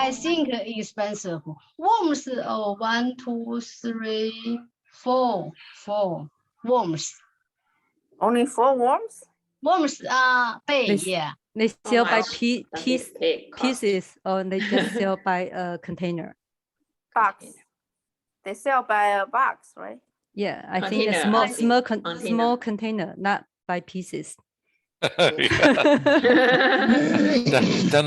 I think expensive. Worms, 1, 2, 3, 4 worms. Only 4 worms? Worms, pay, yeah. They sell by pieces pieces, or they just sell by a container. Box. They sell by a box, right? Yeah, I think Container, a I think. small container, not by pieces. Then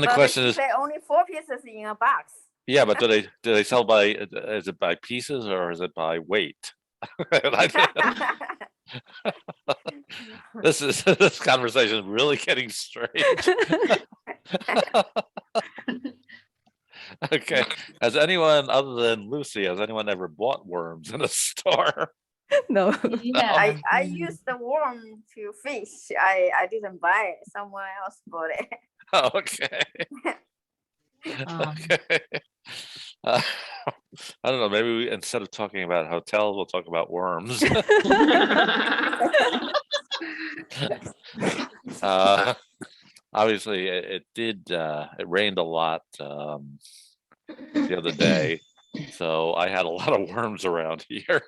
the question is, Say only 4 pieces in a box. yeah, but do they sell by, is it by pieces or is it by weight? This conversation is really getting strange. Okay. Has anyone other than Lucy, has anyone ever bought worms in a store? No. Yeah. I used the worm to fish. I didn't buy it. Someone else bought it. Oh, okay. Okay. I don't know. Maybe instead of talking about hotels, we'll talk about worms. Obviously, it rained a lot the other day, so I had a lot of worms around here.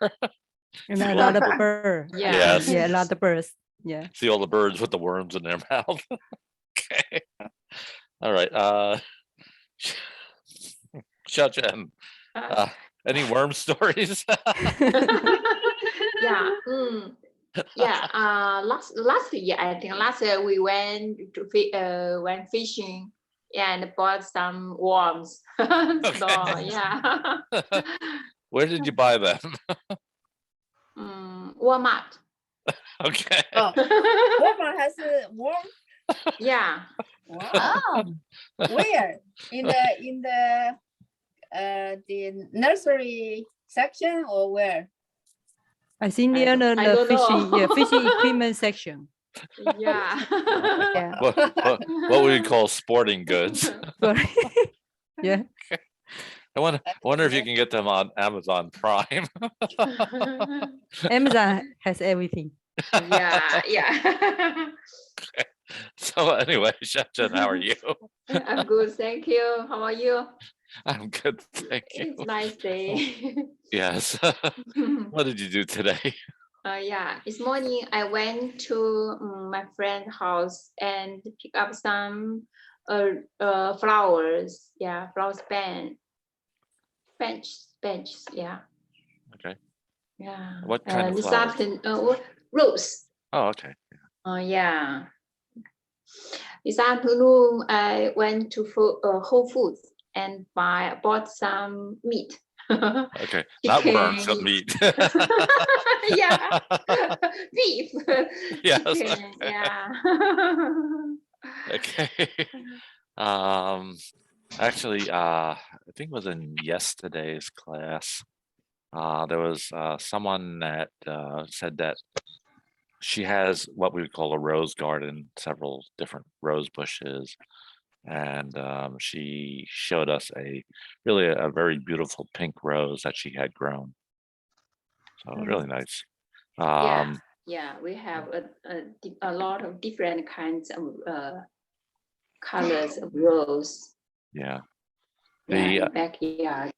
And a lot of birds. Yeah. Yes. Yeah, a lot of birds. Yeah. See all the birds with the worms in their mouth. Okay. All right. Xiaochen, any worm stories? Yeah. Yeah. Last year, I think last year we went fishing and bought some worms. So yeah. Where did you buy them? Walmart. Okay. Oh, Walmart has a worm. Yeah. Wow. Where? In the nursery section or where? I think near I the don't know. fishing equipment section. Yeah. Yeah. What would you call sporting goods? Sorry. Yeah. I wonder if you can get them on Amazon Prime. Amazon has everything. Yeah. Yeah. So anyway, Xiaochen, how are you? I'm good, thank you. How are you? I'm good, thank you. It's nice day. Yes. What did you do today? Yeah, this morning I went to my friend's house and pick up some flowers. Yeah, flowers bench. Yeah. Okay. Yeah. What kind of this flowers? afternoon, rose. Oh, okay. Yeah. This afternoon I went to Whole Foods and bought some meat. Okay. Not worms, but meat. Yeah. Beef. Yes. Chicken, yeah. Okay. Actually, I think it was in yesterday's class. There was someone that said that she has what we would call a rose garden, several different rose bushes. And she showed us really a very beautiful pink rose that she had grown. So it was really nice. Yeah, we have a lot of different kinds of colors of rose. Yeah. In the backyard.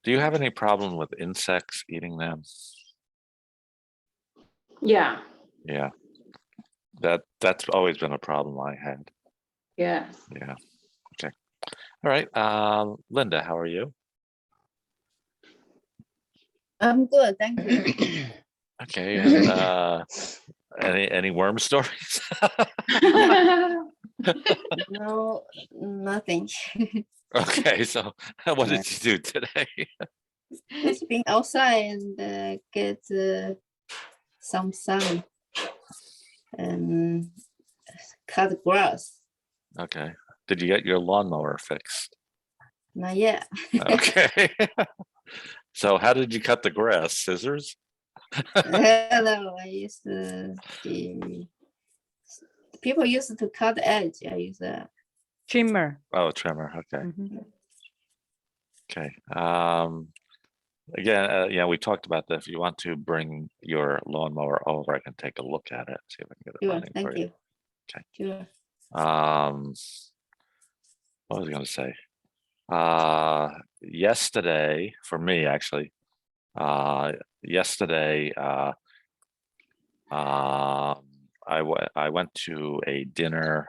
Do you have any problem with insects eating them? Yeah. Yeah. That's always been a problem I had. Yeah. Yeah. Okay. All right. Linda, how are you? I'm good, thank you. Okay. And, any worm stories? No, nothing. Okay. So what did you do today? Just being outside and get some sun and cut grass. Okay. Did you get your lawnmower fixed? Not yet. Okay. So how did you cut the grass? Scissors? Hello, I used people used to cut the edge. I use a Trimmer. Oh, trimmer. Okay. Mhm. Okay. Again, yeah, we talked about that. If you want to bring your lawnmower over, I can take a look at it, see if I can get it Sure, running thank for you. Okay. Sure. What was I going to say? Yesterday, for me actually, yesterday I went to a dinner.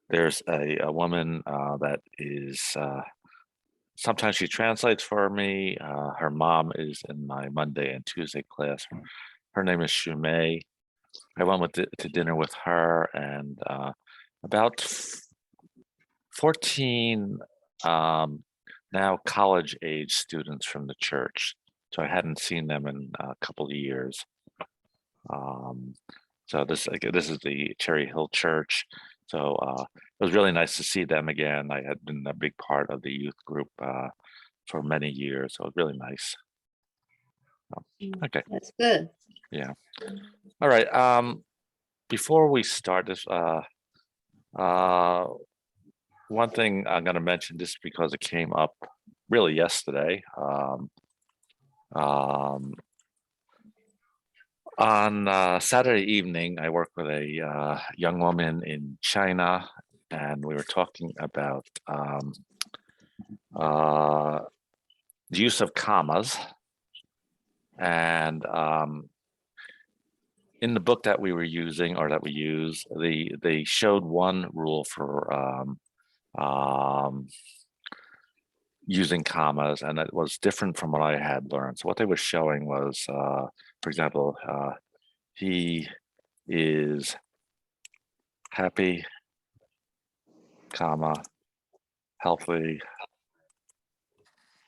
There's a woman that is sometimes she translates for me. Her mom is in my Monday and Tuesday class. Her name is Shumei. I went to dinner with her and about 14 now college age students from the church. So I hadn't seen them in a couple of years. So this is the Cherry Hill Church. So it was really nice to see them again. I had been a big part of the youth group for many years, so it was really nice. Okay. That's good. Yeah. All right. Before we start this, one thing I'm going to mention just because it came up really yesterday. On Saturday evening, I worked with a young woman in China, and we were talking about the use of commas. And in the book that we were using, or that we use, they showed one rule for using commas, and it was different from what I had learned. So what they were showing was, for example, he is happy, comma, healthy,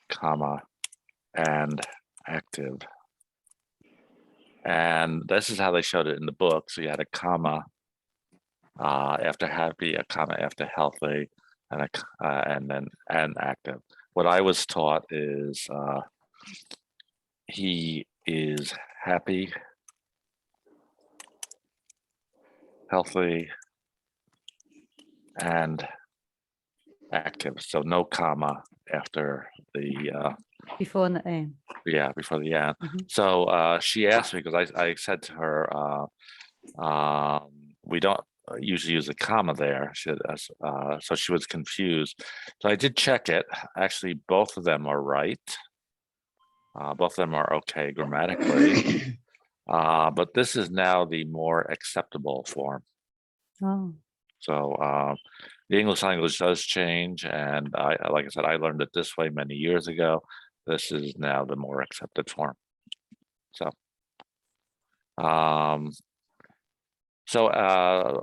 comma, and active. And this is how they showed it in the book. So you had a comma after happy, a comma after healthy, and then active. What I was taught is he is happy, healthy, and active. So no comma after the Before the end. yeah, before the end. Mhm. So she asked me, because I said to her, we don't usually use a comma there. So she was confused. So I did check it. Actually, both of them are right. Both of them are okay grammatically. But this is now the more acceptable form. Oh, So the English language does change, and like I said, I learned it this way many years ago. This is now the more accepted form. So,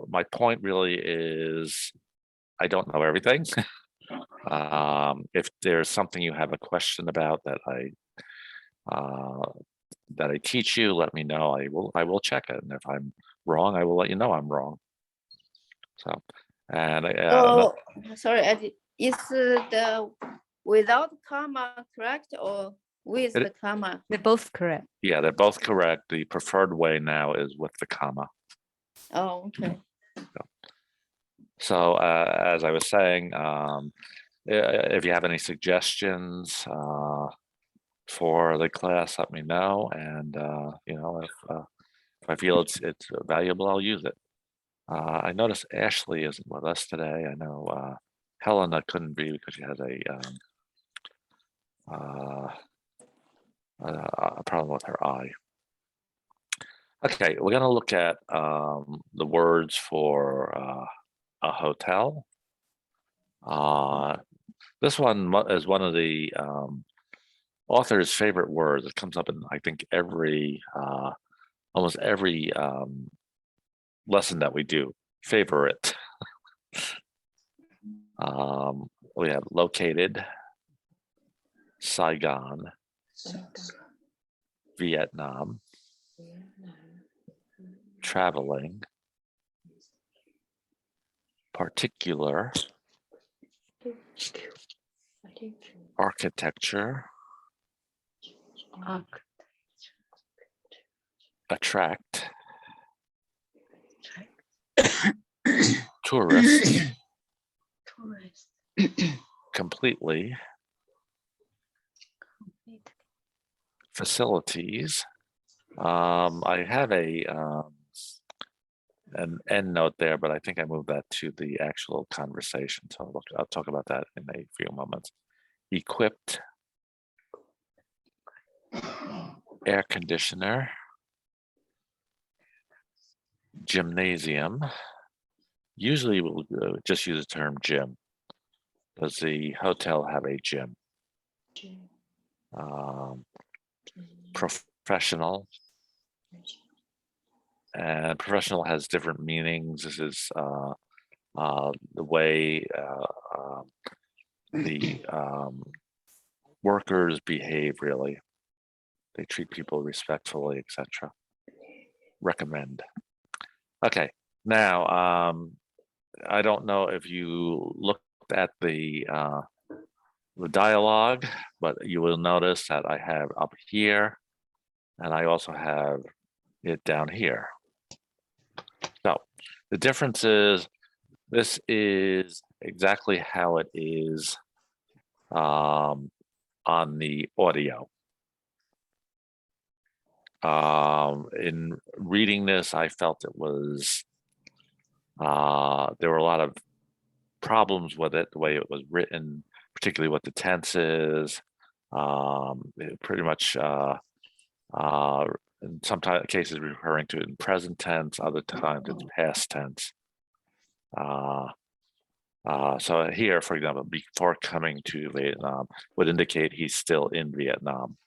my point really is, I don't know everything. If there's something you have a question about that I teach you, let me know. I will check it, and if I'm wrong, I will let you know I'm wrong. So, and Oh, sorry, is the without comma correct or with the comma? they're both correct. yeah, they're both correct. The preferred way now is with the comma. Oh, okay. So as I was saying, if you have any suggestions for the class, let me know. And if I feel it's valuable, I'll use it. I noticed Ashley isn't with us today. I know Helena couldn't be because she has a problem with her eye. Okay, we're going to look at the words for a hotel. This one is one of the author's favorite words. It comes up in, I think, almost every lesson that we do. Favorite. We have located, Saigon, Vietnam, traveling, particular, architecture, attract, tourist, completely, facilities. I have a an end note there, but I think I moved that to the actual conversation. So I'll talk about that in a few moments. Equipped air conditioner, gymnasium. Usually we'll just use the term gym. Does the hotel have a gym? Professional. And professional has different meanings. This is the way the workers behave, really. They treat people respectfully, etc. Recommend. Okay, now I don't know if you looked at the dialogue, but you will notice that I have up here, and I also have it down here. So the difference is this is exactly how it is on the audio. In reading this, I felt it was there were a lot of problems with it, the way it was written, particularly what the tense is. Pretty much in some cases referring to it in present tense, other times it's past tense. So here, for example, before coming to Vietnam would indicate he's still in Vietnam.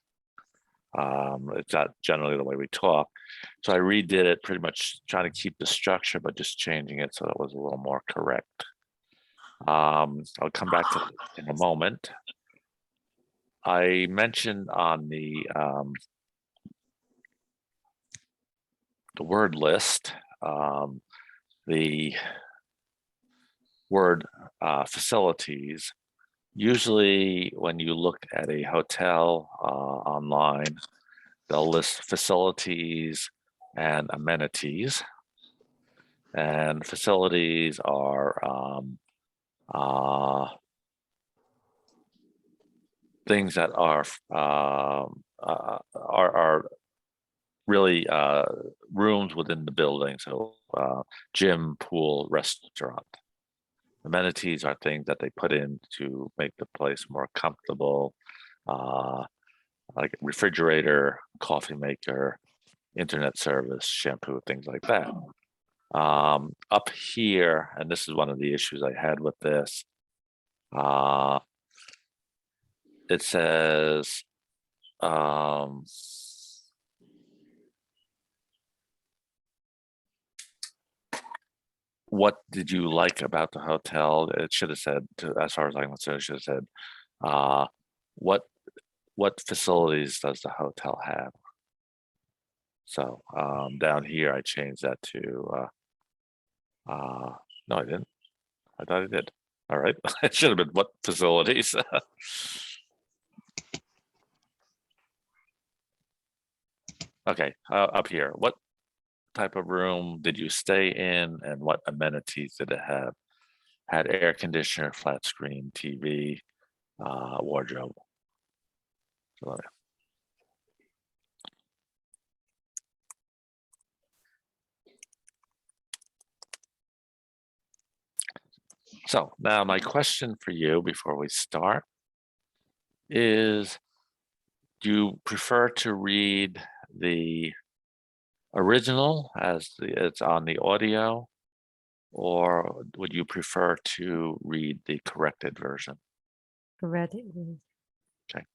It's not generally the way we talk. So I redid it, pretty much trying to keep the structure, but just changing it so it was a little more correct. I'll come back to it in a moment. I mentioned on the word list, the word facilities. Usually when you look at a hotel online, they'll list facilities and amenities. And facilities are things that are really rooms within the building. So gym, pool, restaurant. Amenities are things that they put in to make the place more comfortable, like refrigerator, coffee maker, internet service, shampoo, things like that. Up here, and this is one of the issues I had with this, it says, what did you like about the hotel? It should have said, as far as I'm concerned, it should have said, what facilities does the hotel have? So down here, I changed that to, no, I didn't. I thought I did. All right, it should have been what facilities. Okay, up here, what type of room did you stay in and what amenities did it have? Had air conditioner, flat screen, TV, wardrobe. So now my question for you before we start is, do you prefer to read the original as it's on the audio, or would you prefer to read the corrected version? Corrected. Okay.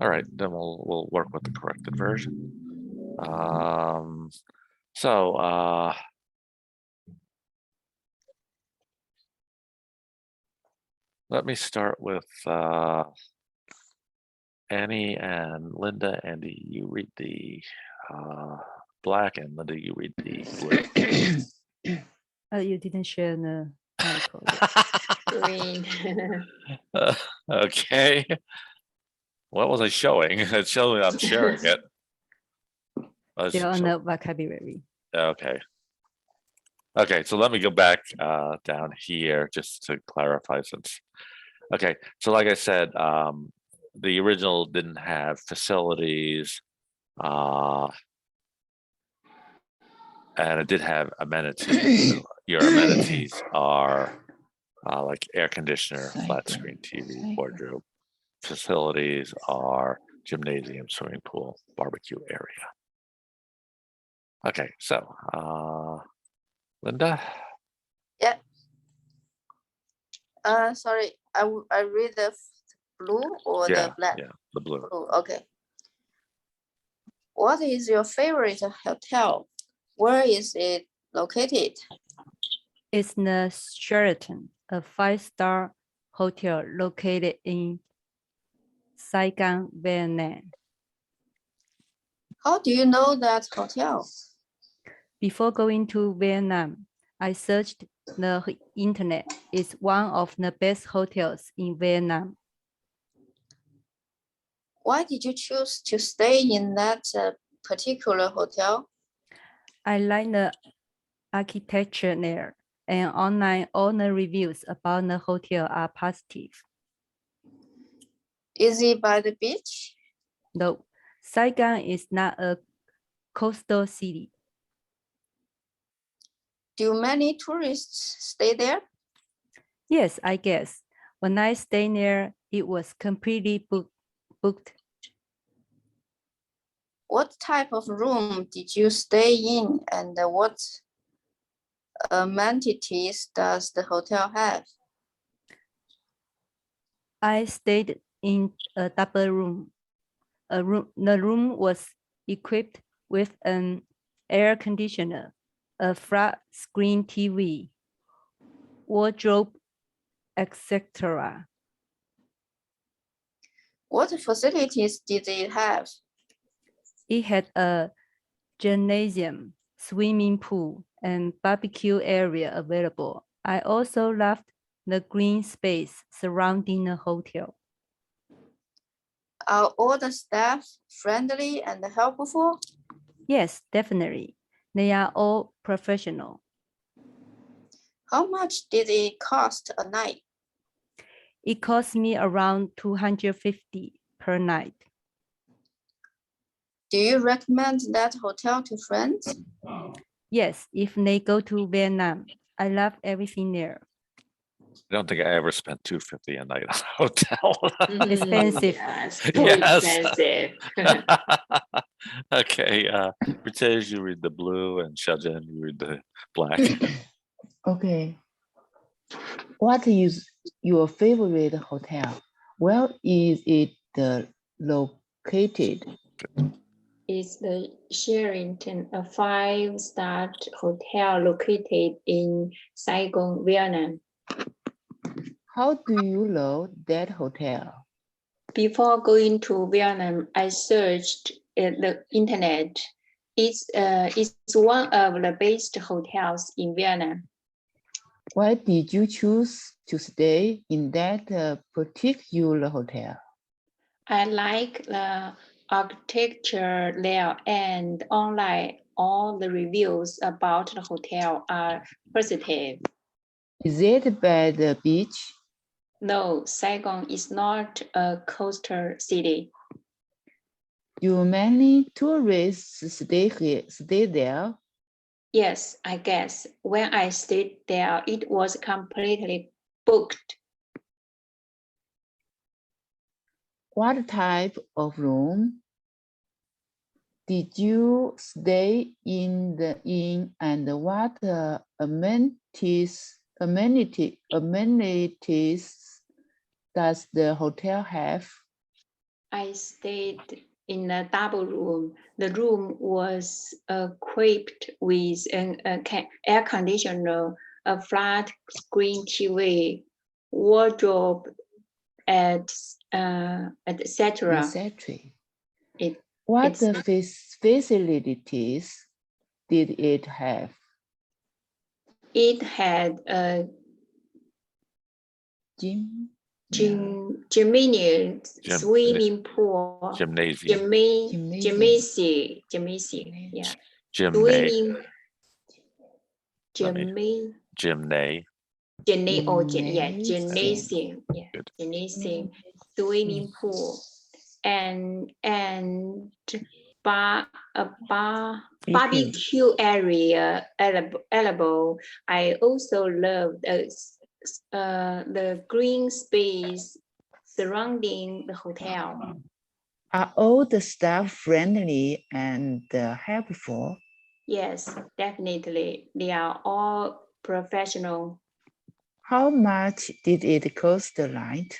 All right, then we'll work with the corrected version. Let me start with Annie and Linda. Andy, you read the black, and Linda, you read the blue. You didn't share the article. Green. Okay. What was I showing? It's showing I'm sharing it. Still on the vocabulary. Okay. Okay, so let me go back down here just to clarify since. Okay, so like I said, the original didn't have facilities. and it did have amenities. Your amenities are like air conditioner, flat screen TV, wardrobe. Facilities are gymnasium, swimming pool, barbecue area. Okay, so Linda. Yeah. Sorry, I read the blue or the black? Yeah, the blue. Blue, okay. What is your favorite hotel? Where is it located? It's the Sheraton, a 5-star hotel located in Saigon, Vietnam. How do you know that hotel? Before going to Vietnam, I searched the internet. It's one of the best hotels in Vietnam. Why did you choose to stay in that particular hotel? I like the architecture there, and online all the reviews about the hotel are positive. Is it by the beach? No, Saigon is not a coastal city. Do many tourists stay there? Yes, I guess. When I stayed there, it was completely booked. What type of room did you stay in, and what amenities does the hotel have? I stayed in a double room. The room was equipped with an air conditioner, a flat screen TV, wardrobe, etc. What facilities did it have? It had a gymnasium, swimming pool, and barbecue area available. I also loved the green space surrounding the hotel. Are all the staff friendly and helpful? Yes, definitely. They are all professional. How much did it cost a night? It cost me around $250 per night. Do you recommend that hotel to friends? Yes, if they go to Vietnam. I love everything there. I don't think I ever spent $250 a night on a hotel. Expensive. Yes, Yes. expensive. Okay, Ritesh, you read the blue, and Shajan, you read the black. Okay. What is your favorite hotel? Where is it located? It's the Sheraton, a 5-star hotel located in Saigon, Vietnam. How do you know that hotel? Before going to Vietnam, I searched at the internet. It's one of the best hotels in Vietnam. Why did you choose to stay in that particular hotel? I like the architecture there, and online all the reviews about the hotel are positive. Is it by the beach? No, Saigon is not a coastal city. Do many tourists stay there? Yes, I guess. When I stayed there, it was completely booked. What type of room did you stay in and what amenities does the hotel have? I stayed in a double room. The room was equipped with an air conditioner, a flat screen TV, wardrobe, etc. What facilities did it have? It had a gymnasium, swimming pool, Gymnasium. gymnasium, yeah. Swimming, gymnasium, yeah, gymnasium, swimming pool, and barbecue area available. I also love the green space surrounding the hotel. Are all the staff friendly and helpful? Yes, definitely. They are all professional. How much did it cost the night?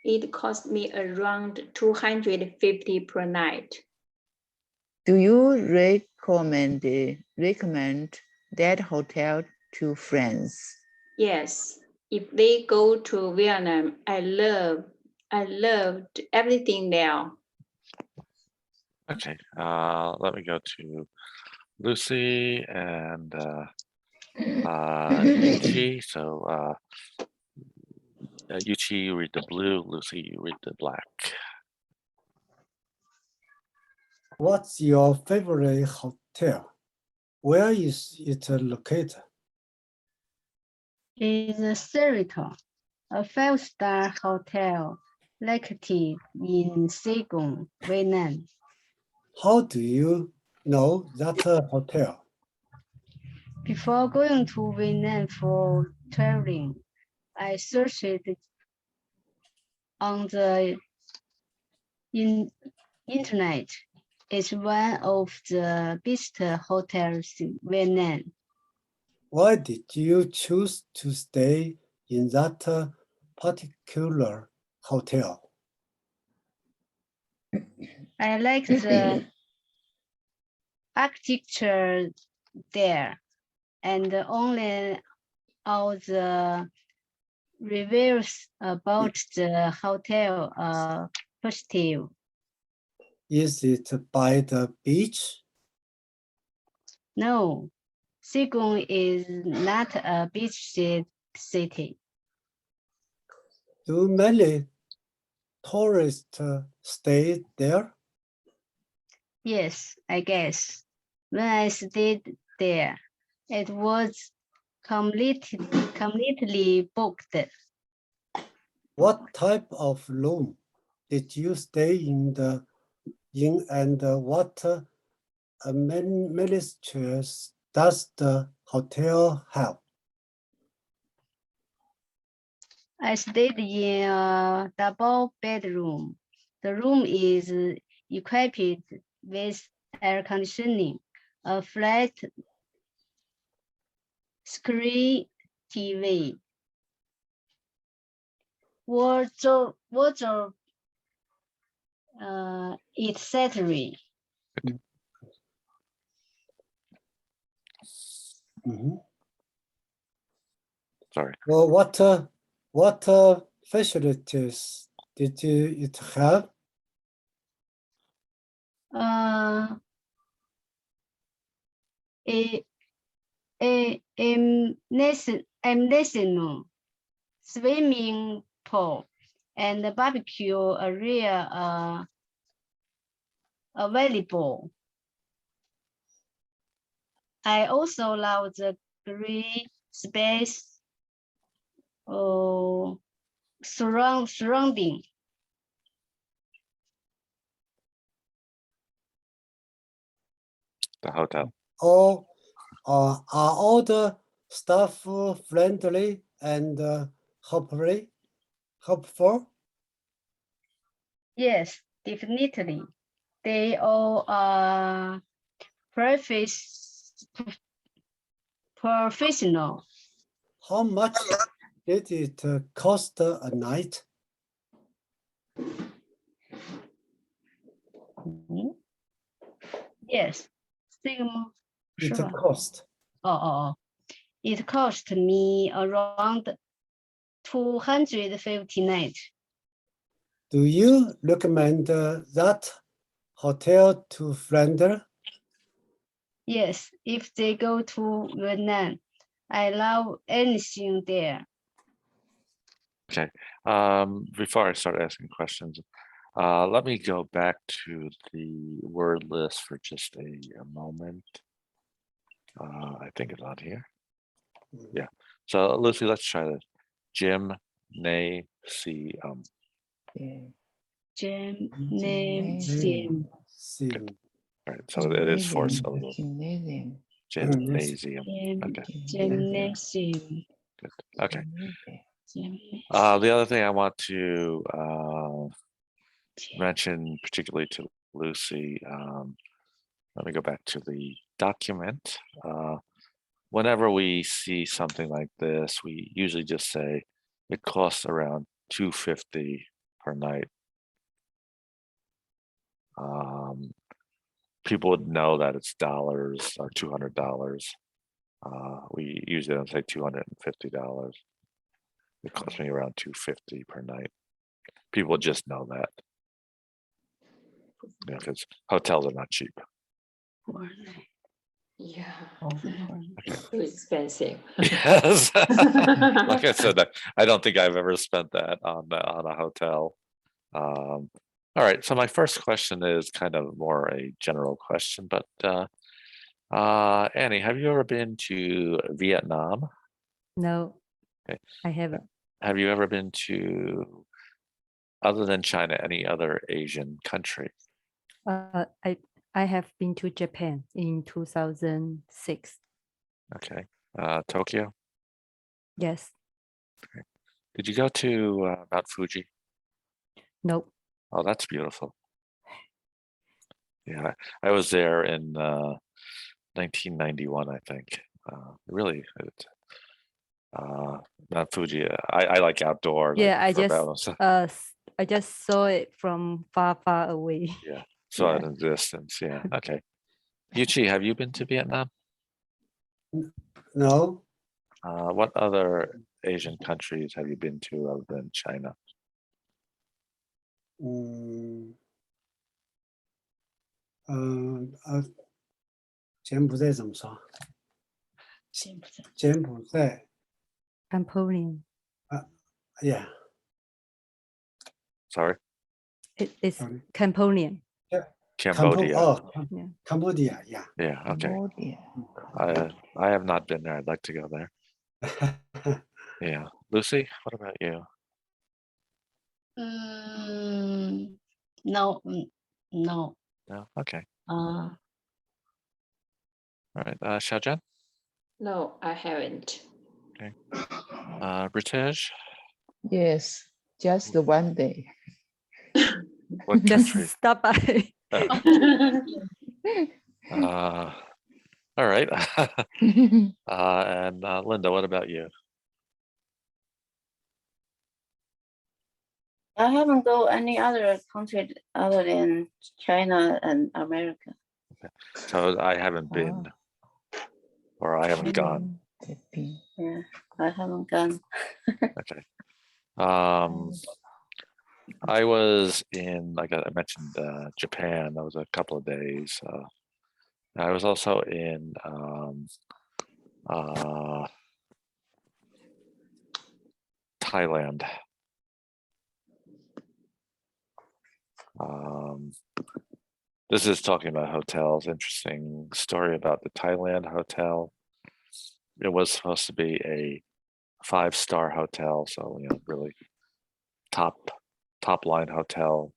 It cost me around $250 per night. Do you recommend that hotel to friends? Yes, if they go to Vietnam, I loved everything there. Okay, let me go to Lucy and Yuchi. So Yuchi, you read the blue, Lucy, you read the black. What's your favorite hotel? Where is it located? Is Sheraton, a 5-star hotel located in Saigon, Vietnam. How do you know that hotel? Before going to Vietnam for traveling, I searched on the internet. It's one of the best hotels in Vietnam. Why did you choose to stay in that particular hotel? I like the architecture there, and only all the reviews about the hotel are positive. Is it by the beach? No, Saigon is not a beach city. Do many tourists stay there? Yes, I guess. When I stayed there, it was completely booked. What type of room did you stay in and what amenities does the hotel have? I stayed in a double bedroom. The room is equipped with air conditioning, a flat screen TV, wardrobe, etc. Mm-hmm. Sorry. Well, what facilities did it have? National swimming pool and the barbecue area are available. I also love the green space surrounding. The hotel. Are all the staff friendly and helpful? Yes, definitely. They all are professional. How much did it cost a night? Yes. It cost. It cost me around $259. Do you recommend that hotel to friends? Yes, if they go to Vietnam, I love anything there. Okay. Before I start asking questions, let me go back to the word list for just a moment. I think it's on here. Yeah. So Lucy, let's try this. Gymnasium. Gymnasium. All right, so it is for syllables. Gymnasium. Gymnasium. Gym- Okay, Gymnasium. okay. Gymnasium. The other thing I want to mention, particularly to Lucy, let me go back to the document. Whenever we see something like this, we usually just say it costs around $250 per night. People would know that it's dollars or $200. We usually don't say $250. It costs me around $250 per night. People just know that. Yeah, because hotels are not cheap. Yeah, Oh, too expensive. Yes. Like I said, I don't think I've ever spent that on a hotel. All right, so my first question is kind of more a general question, but Annie, have you ever been to Vietnam? No, Okay. I haven't. Have you ever been to, other than China, any other Asian country? I have been to Japan in 2006. Okay. Tokyo? Yes. Did you go to Mount Fuji? Nope. Oh, that's beautiful. Yeah, I was there in 1991, I think. Really, Mount Fuji. I like outdoor. Yeah, like, I just saw it from far away. Yeah, saw it Yeah. in distance. Yeah. Okay. Yuchi, have you been to Vietnam? No, What other Asian countries have you been to other than China? 음, 柬埔寨怎么说？柬埔寨 Cambodia. Yeah. Sorry, It's Sorry. Cambodia. Cambodia. Yeah. Cambodia, yeah. Yeah. Okay. Cambodia. I have not been there. I'd like to go there. Yeah. Lucy, what about you? No, no. No. Okay. Uh, All right. Xiaojian? No, I haven't. British? Yes, just the one day. What Just country? stop by. All right. And Linda, what about you? I haven't go any other country other than China and America. So I haven't been, or I haven't gone. Yeah, I haven't gone. Okay. I was in, like I mentioned, Japan. That was a couple of days. I was also in Thailand. This is talking about hotels. Interesting story about the Thailand hotel. It was supposed to be a 5-star hotel, so really top line hotel.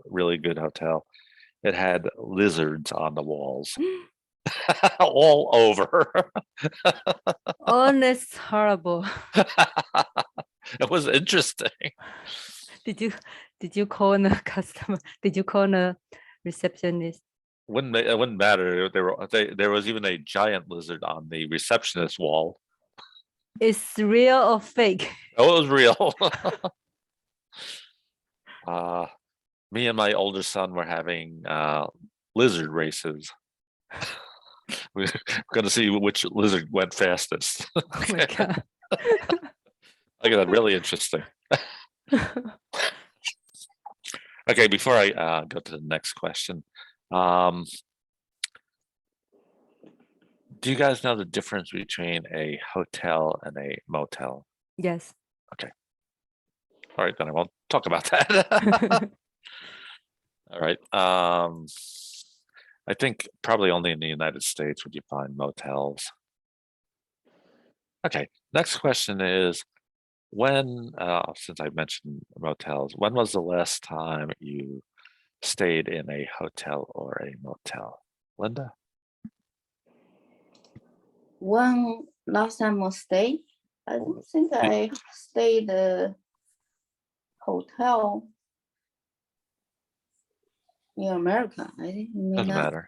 Really good hotel. It had lizards on the walls, all over. Oh, that's horrible. It was interesting. Did you call the customer? Did you call the receptionist? It wouldn't matter. There was even a giant lizard on the receptionist wall. It's real or fake? Oh, it was real. Me and my older son were having lizard races. We're going to see which lizard went fastest. Oh my God. Look at that, really interesting. Okay, before I go to the next question, do you guys know the difference between a hotel and a motel? Yes. All right, then I won't talk about that. All right. I think probably only in the United States would you find motels. Okay, next question is, when, since I mentioned motels, when was the last time you stayed in a hotel or a motel? Linda? When last time I stayed, I don't think I stayed the hotel in America. I think maybe Doesn't not. matter.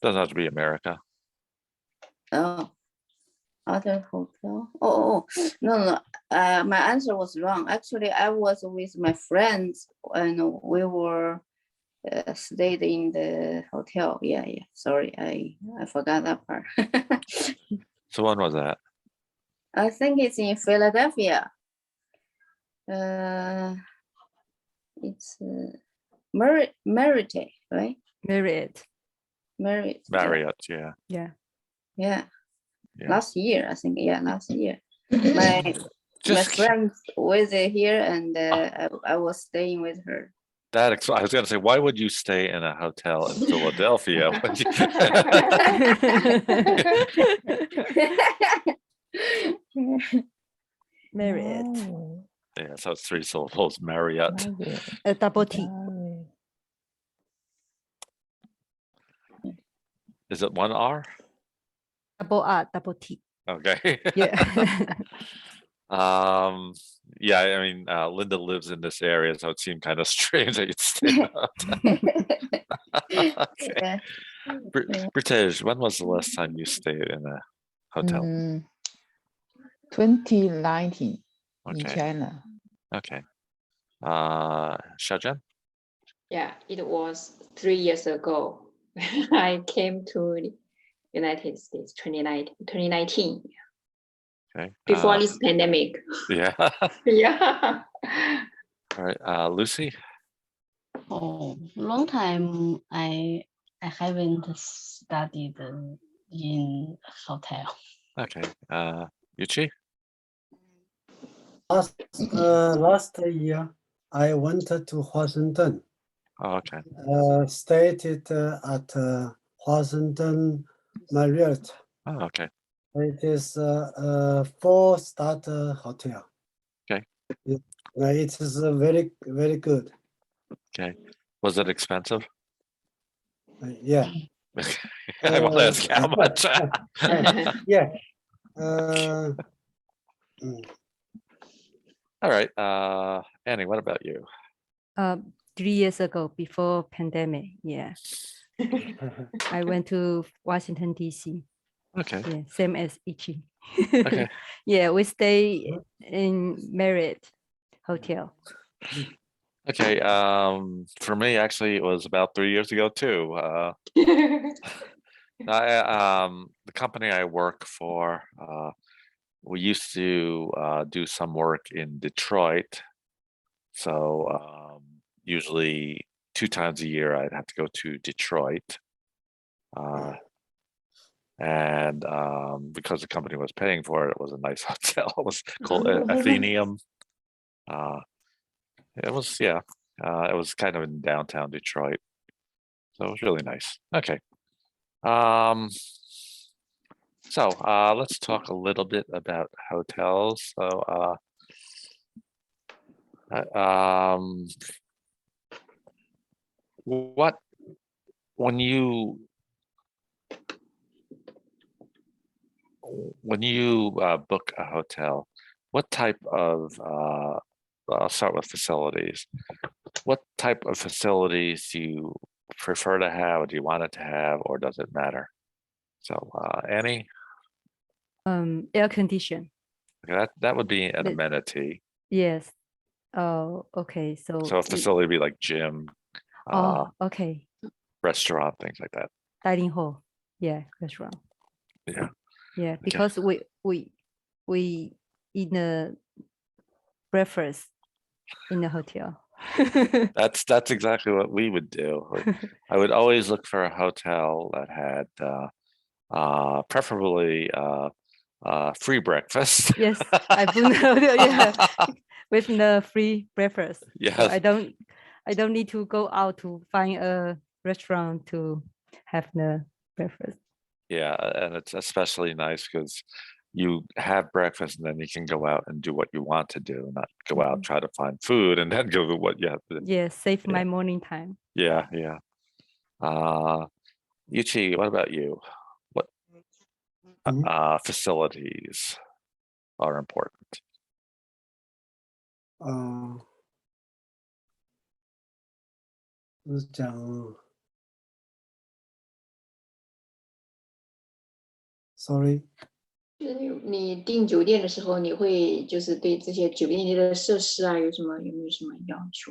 Doesn't have to be America. Oh, other hotel. Oh, no. My answer was wrong. Actually, I was with my friends and we were stayed in the hotel. Yeah. Sorry, I forgot that part. So when was that? I think it's in Philadelphia. It's Marriott, right? Marriott. Marriott. Marriott, yeah. Yeah. Yeah. Yeah. Last year, I think. Yeah, last year. My Just friend was here and I was staying with her. I was going to say, why would you stay in a hotel in Philadelphia? Marriott. Oh, Yeah, so it's 3 syllables, Marriott. Marriott, A double T. Marriott. Is it 1 R? Double R, double T. Okay. Yeah. Yeah, I mean, Linda lives in this area, so it seemed kind of strange that you'd stay in a hotel. Okay. Yeah. British, when was the last time you stayed in a hotel? 2019 in Okay. China. Okay. Shajan? Yeah, it was 3 years ago. I came to the United States 2019 Okay. before this pandemic. Yeah. Yeah. All right. Lucy? Oh, long time I haven't studied in hotel. Okay. Yuchi? Last year, I went to Washington, Oh, okay. stayed at Washington Marriott. Oh, okay. It is a 4-star hotel. Okay. It is very, very good. Okay. Was it expensive? Yeah. I won't ask how much. Yeah. All right. Annie, what about you? 3 years ago, before pandemic. Yeah. I went to Washington, D.C. Okay. Yeah, same as Ichi. Okay. Yeah, we stay in Marriott Hotel. Okay. For me, actually, it was about 3 years ago too. The company I work for, we used to do some work in Detroit. So usually 2 times a year, I'd have to go to Detroit. And because the company was paying for it, it was a nice hotel. It was called Athenaeum. It was, yeah, it was kind of in downtown Detroit. So it was really nice. Okay. So let's talk a little bit about hotels. So when you book a hotel, what type of I'll start with facilities. What type of facilities do you prefer to have, or do you want it to have, or does it matter? So Annie? Air condition. Okay, that would be an The- amenity. Yes. Oh, okay. So So a facility would be like gym, okay. restaurant, things like that. Dining hall. Yeah, restaurant. Yeah. Yeah, because we eat the breakfast in the hotel. That's exactly what we would do. I would always look for a hotel that had preferably free breakfast. Yes, I've been yeah, with the free breakfast. So Yes. I don't need to go out to find a restaurant to have the breakfast. Yeah, and it's especially nice because you have breakfast and then you can go out and do what you want to do, not go out, try to find food and then go to what you have to do. Yes, save Yeah. my morning time. Yeah. Yuchi, what about you? What facilities are important? 就是讲 ，sorry， 就是你订酒店的时候，你会就是对这些酒店里的设施啊，有没有什么要求？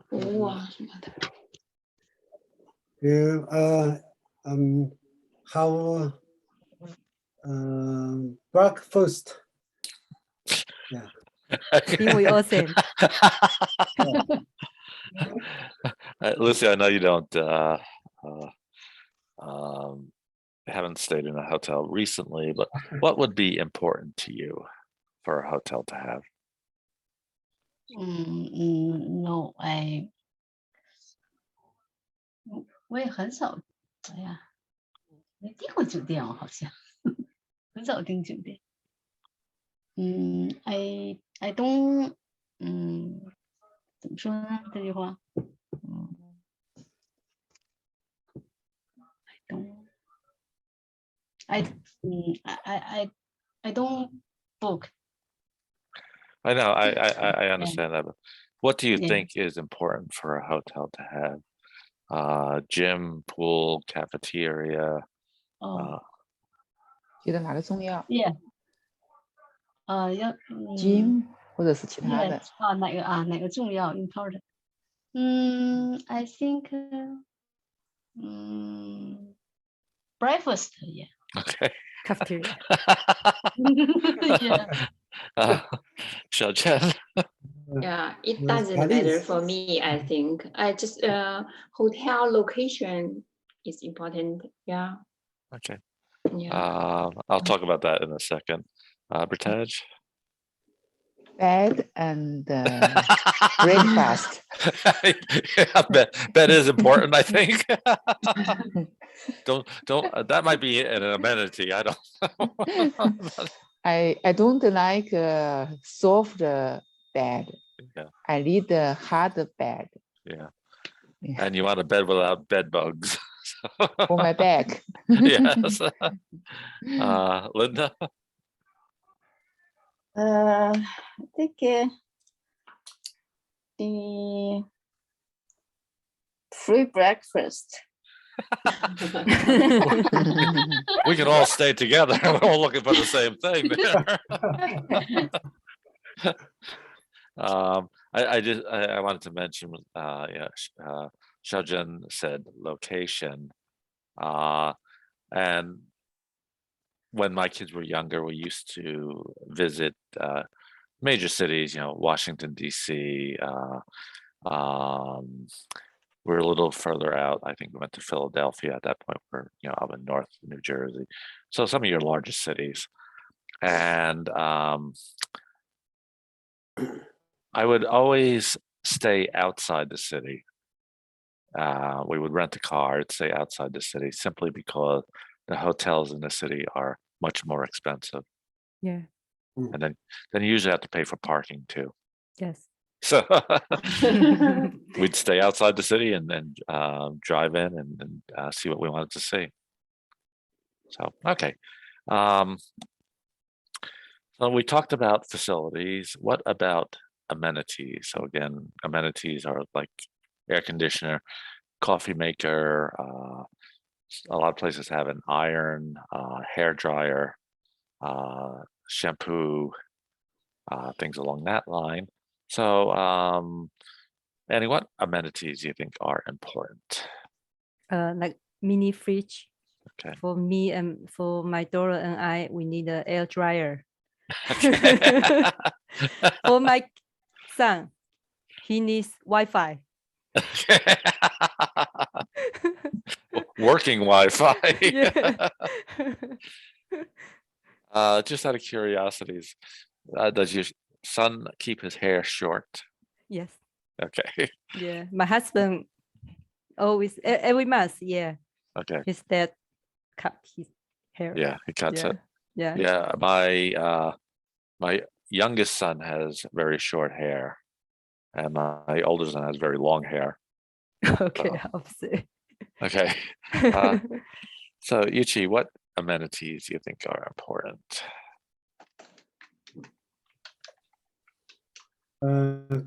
服务啊什么的。how breakfast. Yeah. I think we all same. Lucy, I know you don't haven't stayed in a hotel recently, but what would be important to you for a hotel to have? No, 我也很少，哎呀，没订过酒店哦，好像很少订酒店。I don't，怎么说呢？这句话，I don't book. I know, I understand that, but what do you Yeah. think is important for a hotel to have? Gym, pool, cafeteria. 觉得哪个重要 Yeah. 要？gym 或者是其他的 Yes. 哪个重要 important? I think breakfast. Yeah. Okay. Cafeteria. Yeah. Xiaochen. Yeah, it Yes, doesn't that matter is. for me. I think I just hotel location is important. Yeah. Okay. Yeah. I'll talk about that in a second. Britaj? bed and breakfast. Yeah, bed is important, I think. don't that might be an amenity. I don't know. I don't like soft bed. Yeah. I need a hard bed Yeah. Yeah. And you want a bed without bed bugs. for my back. Yes. Linda? I think the free breakfast. We can all stay together. We're all looking for the same thing there. I wanted to mention, Xiaojun said location. And when my kids were younger, we used to visit major cities, Washington, D.C. We're a little further out. I think we went to Philadelphia at that point. We're, up in North New Jersey. So some of your largest cities. And I would always stay outside the city. We would rent a car and stay outside the city simply because the hotels in the city are much more expensive. Yeah. And then you usually have to pay for parking too. Yes. So we'd stay outside the city and then drive in and see what we wanted to see. So, okay. So we talked about facilities. What about amenities? So again, amenities are like air conditioner, coffee maker. A lot of places have an iron, hair dryer, shampoo, things along that line. So, Annie, what amenities do you think are important? Like mini fridge. Okay. For me and for my daughter and I, we need an air dryer. Okay. For my son, he needs Wi-Fi. Working Wi-Fi. Yeah. Just out of curiosities, does your son keep his hair short? Yes. Okay. Yeah, my husband always every month. Yeah, Okay. his dad cut his hair. Yeah, he cuts yeah. it. Yeah. Yeah, my youngest son has very short hair, and my older son has very long hair. Okay, opposite. Okay. So Yuchi, what amenities do you think are important?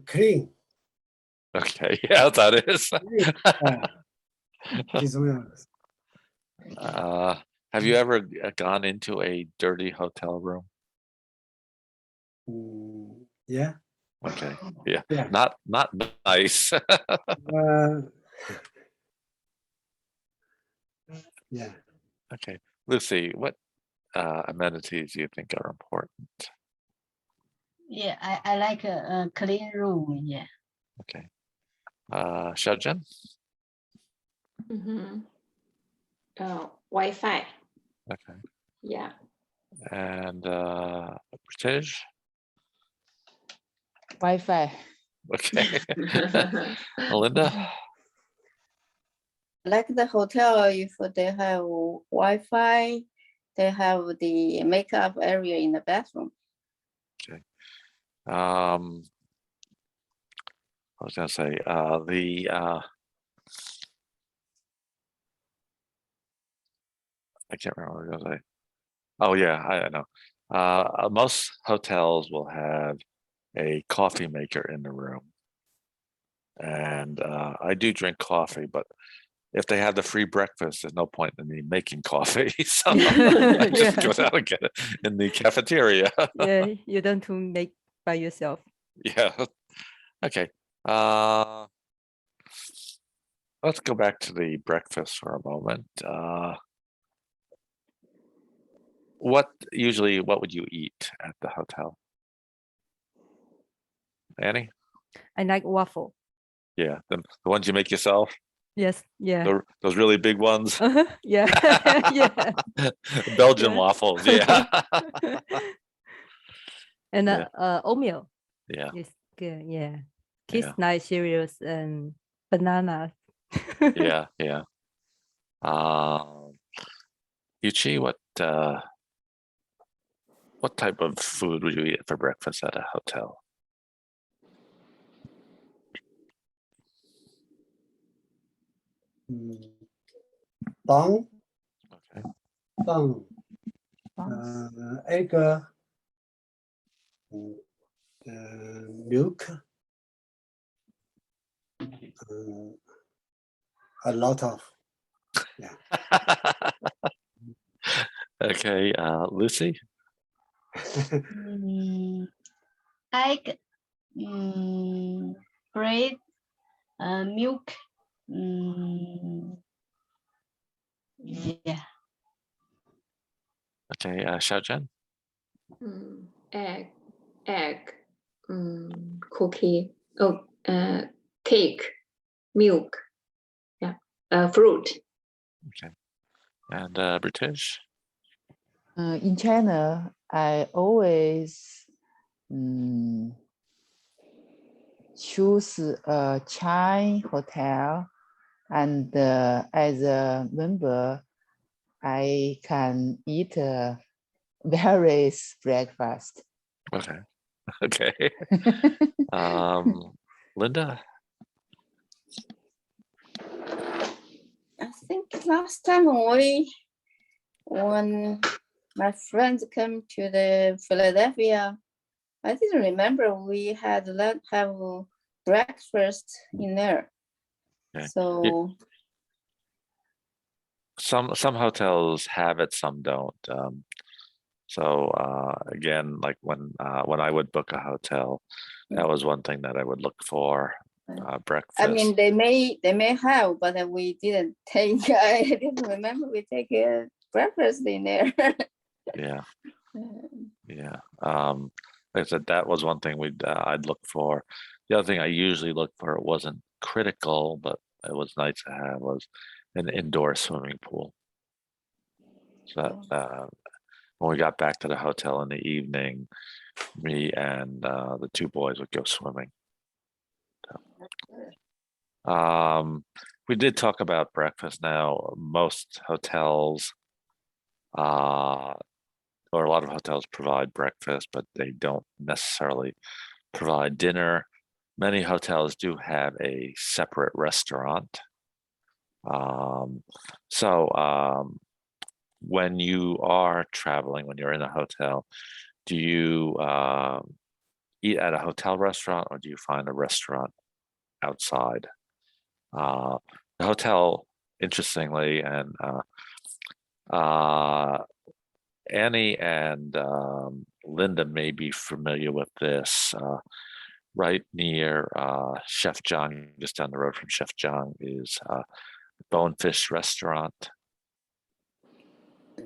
Clean. Okay, yeah, that is. 最重要的。 Have you ever gone into a dirty hotel room? Yeah. Okay, yeah, Yeah. not nice. Yeah. Okay, Lucy, what amenities do you think are important? Yeah, I like a clean room. Yeah. Okay, Xiaojian? Wi-Fi. Okay, Yeah. and Pritish? Wi-Fi. Okay, Melinda? Like the hotel, if they have Wi-Fi, they have the makeup area in the bathroom. I was gonna say I can't remember what I was gonna say. Oh yeah, I know. Most hotels will have a coffee maker in the room, and I do drink coffee, but if they have the free breakfast, there's no point in me making coffee. So I just go down and get it in the cafeteria. Yeah, you don't to make by yourself. Yeah. Okay. Let's go back to the breakfast for a moment. What would you eat at the hotel? Annie? I like waffle. Yeah, the ones you make yourself, Yes. Yeah. those really big ones. Yeah. Yeah. Belgian Yeah. waffles, yeah. And Yeah. oatmeal Yeah, is good. Yeah. Kids Yeah. like cereals and bananas. yeah, yeah. Yuchi, what type of food would you eat for breakfast at a hotel? Bun, Okay. bun, egg, milk, a lot of, yeah. Okay, Lucy? Egg, bread, milk. Yeah. Okay, Xiaojian? Egg, cookie, cake, milk, yeah, fruit. Okay. And British? In China, I always choose a China hotel, and as a member, I can eat various breakfast. Okay. Okay. Linda? I think last time when my friends came to the Philadelphia, I didn't remember we had have breakfast in there. Okay. So Some hotels have it, some don't. So again, like when I would book a hotel, that was one thing that I would look for. Breakfast. I mean, they may have, but we didn't take. I didn't remember we take breakfast in there. Yeah. Yeah. Like I said, that was one thing I'd look for. The other thing I usually look for, it wasn't critical, but it was nice to have, was an indoor swimming pool. So that when we got back to the hotel in the evening, me and the two boys would go swimming. We did talk about breakfast. Now, most hotels, or a lot of hotels provide breakfast, but they don't necessarily provide dinner. Many hotels do have a separate restaurant. When you are traveling, when you're in a hotel, do you eat at a hotel restaurant or do you find a restaurant outside? The hotel, interestingly, and Annie and Linda may be familiar with this. Right near Chef Jang, just down the road from Chef Jang, is Bonefish Restaurant.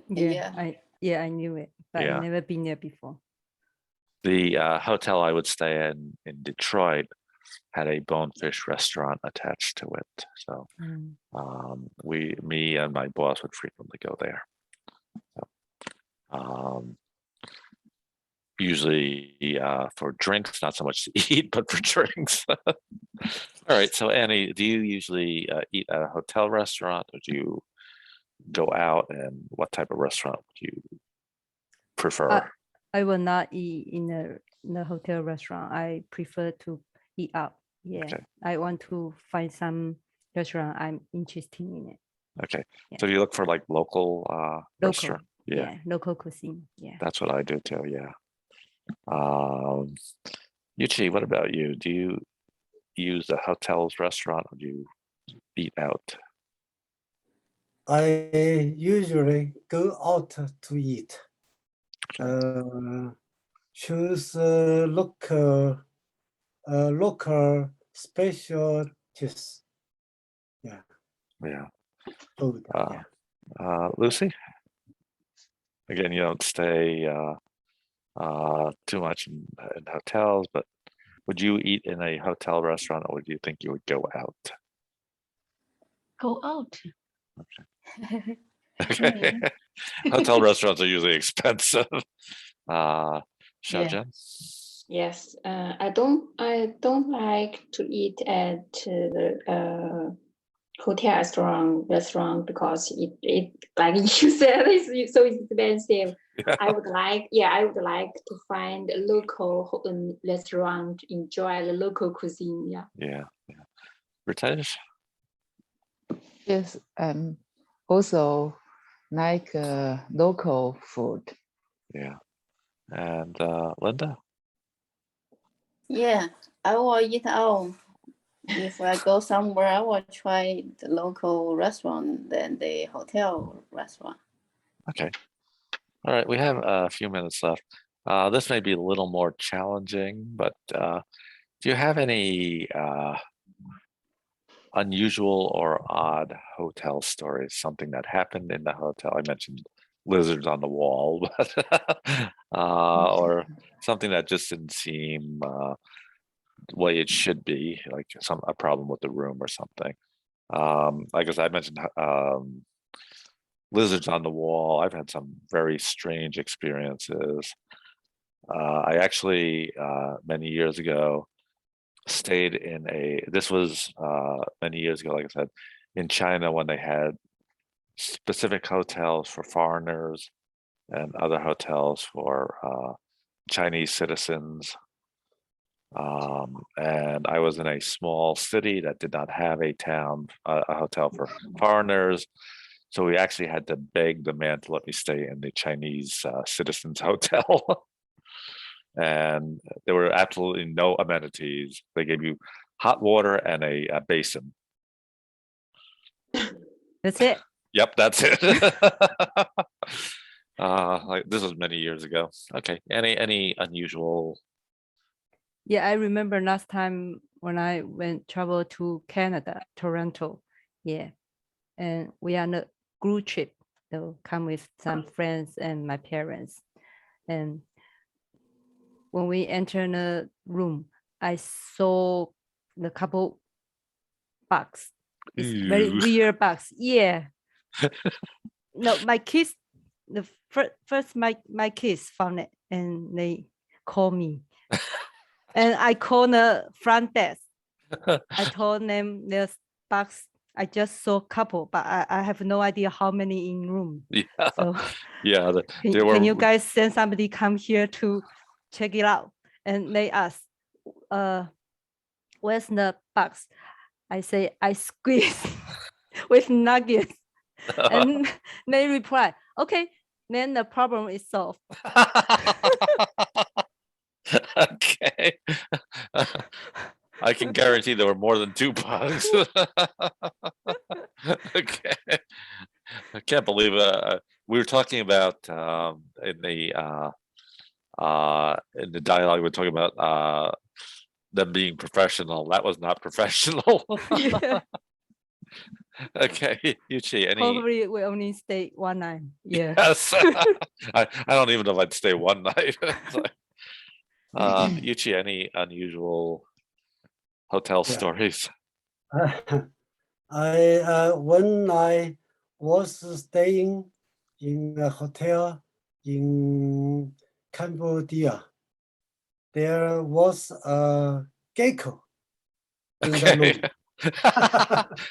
Yeah, I knew it, but Yeah. I've never been there before. The hotel I would stay in Detroit had a Bonefish restaurant attached to it. So me and my boss would frequently go there. So, usually for drinks, not so much to eat, but for drinks. All right. So Annie, do you usually eat at a hotel restaurant or do you go out, and what type of restaurant would you prefer? I will not eat in a hotel restaurant. I prefer to eat out. Yeah. Okay. I want to find some restaurant I'm interested in it. Okay. Yeah. So you look for like local restaurant. Yeah. Local cuisine. Yeah. That's what I do too. Yeah. Yuchi, what about you? Do you use a hotel's restaurant or do you eat out? I usually go out to eat. Choose local specialties. Yeah. Yeah. Food. Lucy? Again, you don't stay too much in hotels, but would you eat in a hotel restaurant or do you think you would go out? Go out. Okay. Hotel restaurants are usually expensive. Xiaojian? Yes, I don't like to eat at the hotel restaurant because it like you said it's so expensive. Yeah. I would like to find a local restaurant, enjoy the local cuisine. Yeah. Ritesh? Yes, also like local food. Yeah. And Linda? Yeah, I will eat out. If I go somewhere, I will try the local restaurant than the hotel restaurant. Okay. All right, we have a few minutes left. This may be a little more challenging, but do you have any unusual or odd hotel stories? Something that happened in the hotel? I mentioned lizards on the wall, but or something that just didn't seem the way it should be, like a problem with the room or something. Like as I mentioned, lizards on the wall. I've had some very strange experiences. I actually many years ago stayed in this was many years ago, like I said, in China when they had specific hotels for foreigners and other hotels for Chinese citizens. And I was in a small city that did not have a hotel for foreigners. So we actually had to beg the man to let me stay in the Chinese citizens hotel. And there were absolutely no amenities. They gave you hot water and a basin. That's it. Yep, that's it. Like this was many years ago. Okay, any unusual? Yeah, I remember last time when I travel to Canada, Toronto. Yeah, and we are on a group trip. So come with some friends and my parents. And when we enter the room, I saw the couple bugs. It's very weird bugs. Yeah. No, my kids. The first my kids found it and they call me. And I call the front desk. I told them there's box. I just saw couple, but I have no idea how many in room. Yeah, So yeah. can you guys send somebody come here to check it out? And they ask, where's the box? I say, I squeeze with nuggets. And they reply, okay, then the problem is solved. Okay. I can guarantee there were more than 2 bugs. Okay. I can't believe we were talking about in the dialogue, we're talking about them being professional. That was not professional. Yeah. Okay, Yuchi, any? Probably we only stay one night. Yeah. Yes. I don't even know if I'd stay one night. Yuchi, any unusual hotel stories? When I was staying in a hotel in Cambodia, there was a gecko in the room.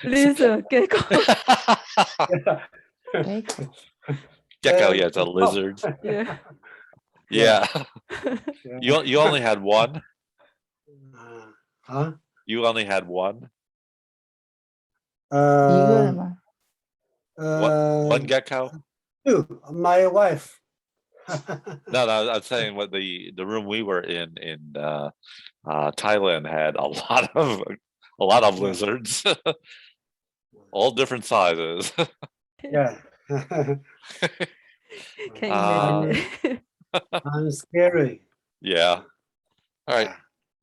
Lizard, gecko. Gecko, yeah, it's a lizard. Yeah. Yeah. You only had one? Huh? You only had one? 一个人吗？ One gecko? Two, my wife. No, I'm saying what the room we were in Thailand had a lot of lizards, all different sizes. Yeah. Can imagine it. I'm scary. Yeah. All right,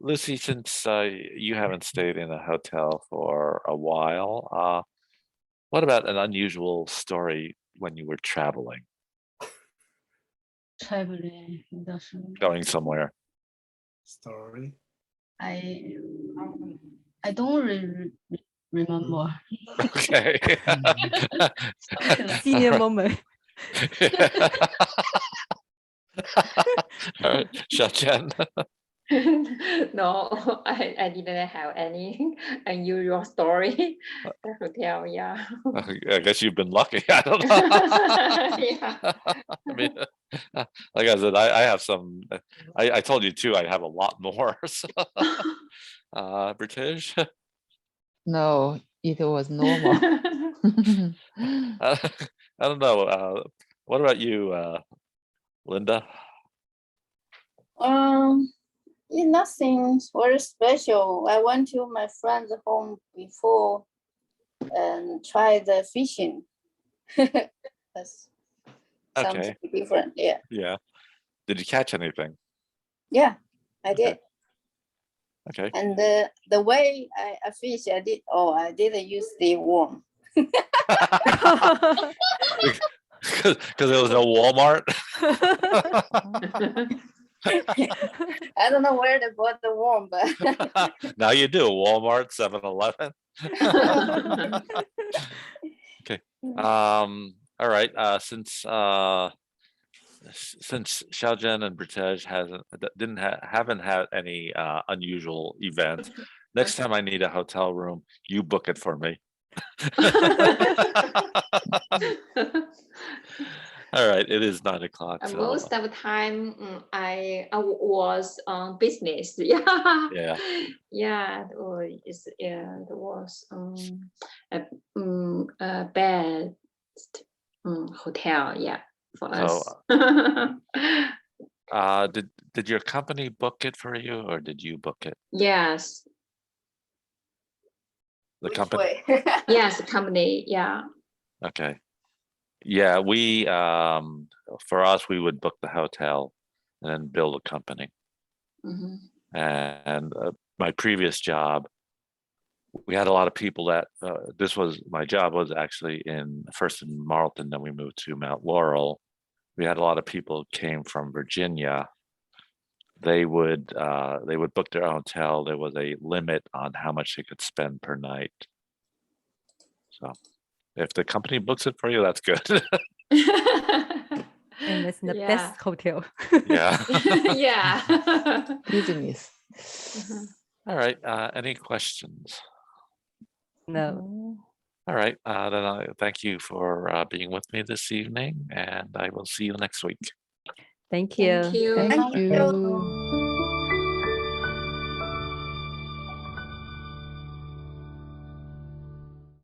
Lucy, since you haven't stayed in a hotel for a while, what about an unusual story when you were traveling, Traveling, going somewhere? Story. I don't remember. Okay. Senior moment. All right, Xiaochen. No, I didn't have any unusual story at the hotel. Yeah. I guess you've been lucky. I don't know. Yeah. I mean, like I said, I have some. I told you too. I have a lot more. So, British. No, it was normal. I don't know. What about you, Linda? Nothing very special. I went to my friend's home before and tried the fishing. That's something Okay. different. Yeah. Yeah. Did you catch anything? Yeah, I did. Okay. And the way I fish, I didn't use the worm. Because there was no Walmart. I don't know where they bought the worm, but Now you do. Walmart, 7-Eleven. Okay. All right. Since Xiaojian and British haven't had any unusual events, next time I need a hotel room, you book it for me. All right, it is 9 o'clock. So, Most of the time, I was on business. Yeah. Yeah. Yeah. It was a bad hotel. Yeah, for us. So, did your company book it for you, or did you book it? Yes. The company. Yes, the company. Yeah. Okay. Yeah, we for us, we would book the hotel and then build a company. Mm-hmm. And my previous job, we had a lot of people that my job was actually first in Marlton, then we moved to Mount Laurel. We had a lot of people who came from Virginia. They would book their own hotel. There was a limit on how much they could spend per night. So if the company books it for you, that's good. And it's the Yeah. best hotel. Yeah. Yeah. Business. All right. Any questions? No. All right. Then I thank you for being with me this evening, and I will see you next week. Thank you. Thank you. Thank Thank you. you.